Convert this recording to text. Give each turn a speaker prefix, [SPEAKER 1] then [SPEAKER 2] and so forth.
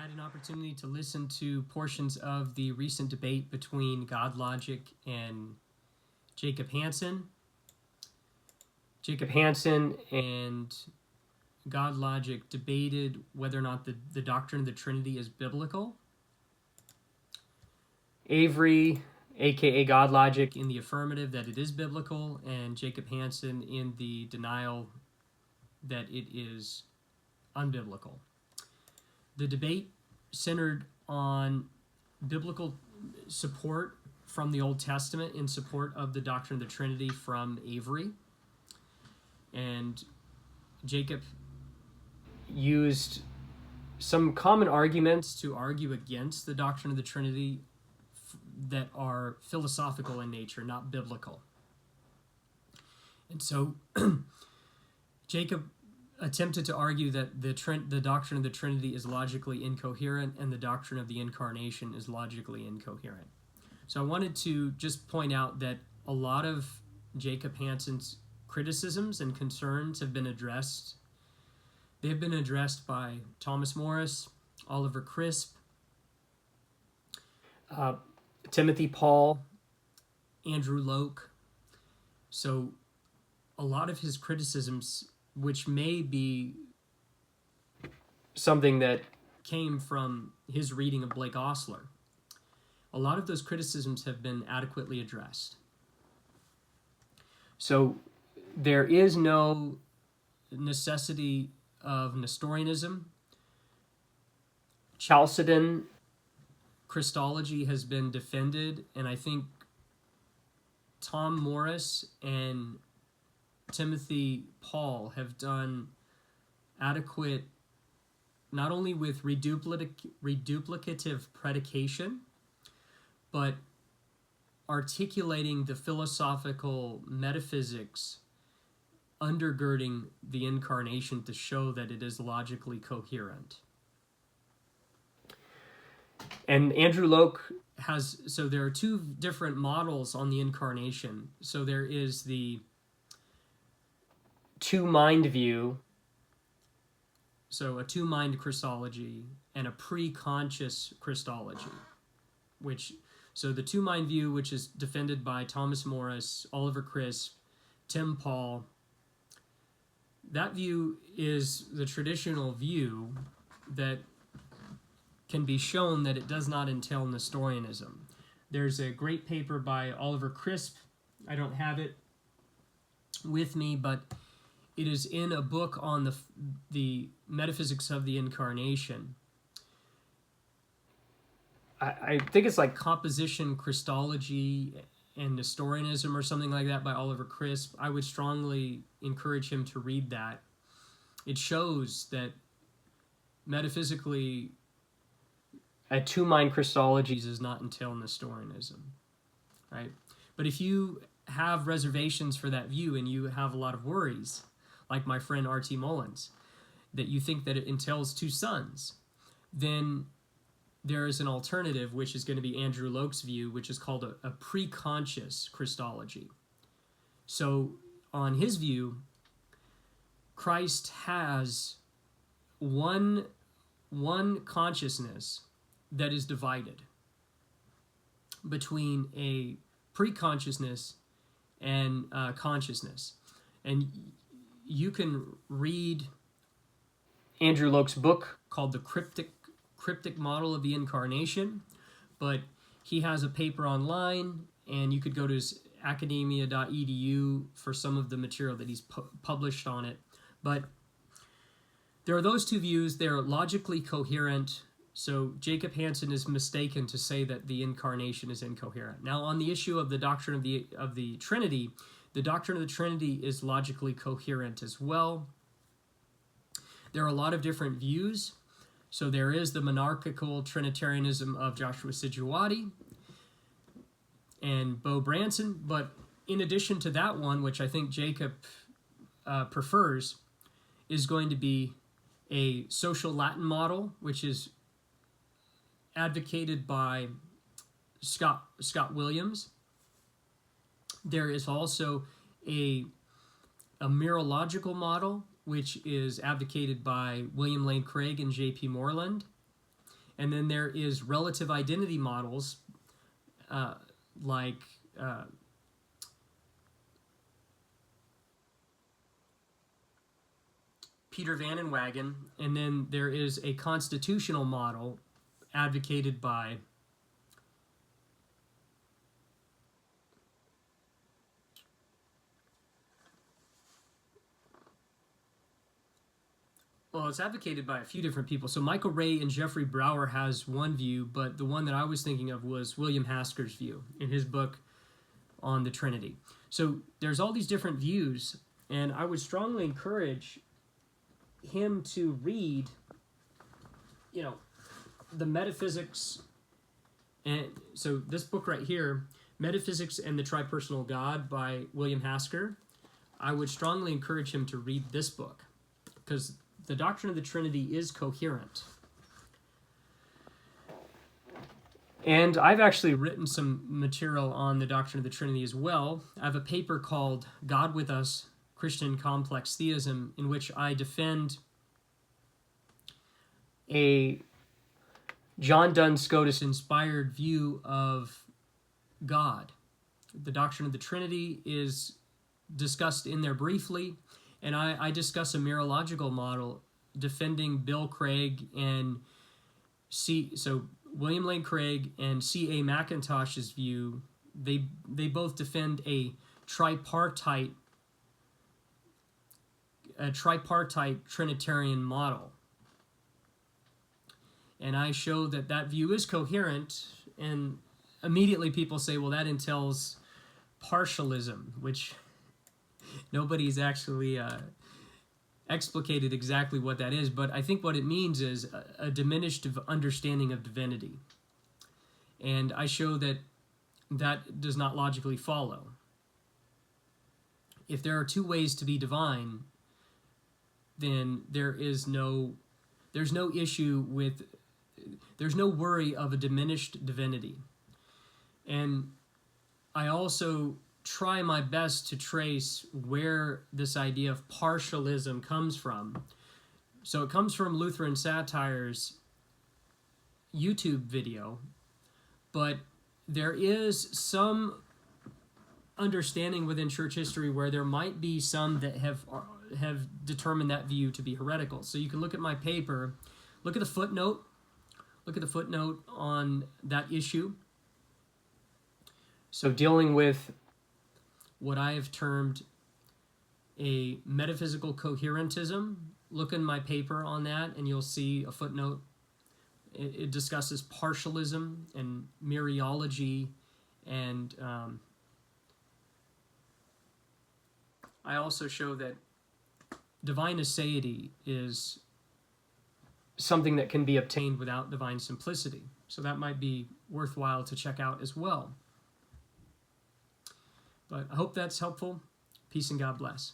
[SPEAKER 1] had an opportunity to listen to portions of the recent debate between GodLogic and Jacob Hansen. Jacob Hansen and GodLogic debated whether or not the doctrine of the Trinity is biblical. Avery, aka GodLogic, in the affirmative that it is biblical, and Jacob Hansen in the denial that it is unbiblical. The debate centered on biblical support from the Old Testament in support of the doctrine of the Trinity from Avery. And Jacob used some common arguments to argue against the doctrine of the Trinity that are philosophical in nature, not biblical. And so Jacob attempted to argue that the doctrine of the Trinity is logically incoherent and the doctrine of the Incarnation is logically incoherent. So I wanted to just point out that a lot of Jacob Hansen's criticisms and concerns have been addressed. They've been addressed by Thomas Morris, Oliver Crisp, Timothy Paul, Andrew Loke. So a lot of his criticisms, which may be something that came from his reading of Blake Ostler, a lot of those criticisms have been adequately addressed. So there is no necessity of Nestorianism. Chalcedon Christology has been defended, and I think Tom Morris and Timothy Paul have done adequate, not only with reduplicative predication, but articulating the philosophical metaphysics undergirding the Incarnation to show that it is logically coherent. And Andrew Loke has, so there are two different models on the Incarnation. So there is the two-mind view, so a two-mind Christology, and a pre-conscious Christology, so the two-mind view, which is defended by Thomas Morris, Oliver Crisp, Tim Paul, that view is the traditional view that can be shown that it does not entail Nestorianism. There's a great paper by Oliver Crisp. I don't have it with me, but it is in a book on the metaphysics of the Incarnation. I think it's like Composition, Christology, and Nestorianism or something like that by Oliver Crisp. I would strongly encourage him to read that. It shows that metaphysically a two-mind Christology does not entail Nestorianism, right? But if you have reservations for that view and you have a lot of worries, like my friend R.T. Mullins, that you think that it entails two sons, then there is an alternative, which is going to be Andrew Loke's view, which is called a pre-conscious Christology. So on his view, Christ has one consciousness that is divided between a pre-consciousness and consciousness. And you can read Andrew Loke's book called The Cryptic Model of the Incarnation, but he has a paper online, and you could go to his academia.edu for some of the material that he's published on it. But there are those two views. They're logically coherent. So Jacob Hansen is mistaken to say that the Incarnation is incoherent. Now, on the issue of the doctrine of the Trinity, the doctrine of the Trinity is logically coherent as well. There are a lot of different views. So there is the monarchical Trinitarianism of Joshua Sijuwade and Bo Branson, but in addition to that one, which I think Jacob prefers, is going to be a social Latin model, which is advocated by Scott Williams. There is also a Mereological model, which is advocated by William Lane Craig and J.P. Moreland. And then there is relative identity models like Peter Van Inwagen, and then there is a constitutional model advocated by well, it's advocated by a few different people. So Michael Ray and Jeffrey Brower has one view, but the one that I was thinking of was William Hasker's view in his book on the Trinity. So there's all these different views, and I would strongly encourage him to read, the Metaphysics, and so this book right here, Metaphysics and the Tripersonal God by William Hasker. I would strongly encourage him to read this book, because the doctrine of the Trinity is coherent. And I've actually written some material on the doctrine of the Trinity as well. I have a paper called God with Us, Christian Complex Theism, in which I defend a John Duns Scotus inspired view of God. The doctrine of the Trinity is discussed in there briefly, and I discuss a Mereological model defending Bill Craig and William Lane Craig and C.A. McIntosh's view. They both defend a tripartite Trinitarian model. And I show that view is coherent, and immediately people say, well, that entails partialism, which nobody's actually explicated exactly what that is, but I think what it means is a diminished understanding of divinity. And I show that does not logically follow. If there are two ways to be divine, then there's no worry of a diminished divinity. And I also try my best to trace where this idea of partialism comes from. So it comes from Lutheran Satire's YouTube video, but there is some understanding within church history where there might be some that have determined that view to be heretical. So you can look at my paper, look at the footnote on that issue. So dealing with what I have termed a metaphysical coherentism, look in my paper on that and you'll see a footnote. It discusses partialism and Mereology, and I also show that divine aseity is something that can be obtained without divine simplicity. So that might be worthwhile to check out as well. But I hope that's helpful. Peace and God bless.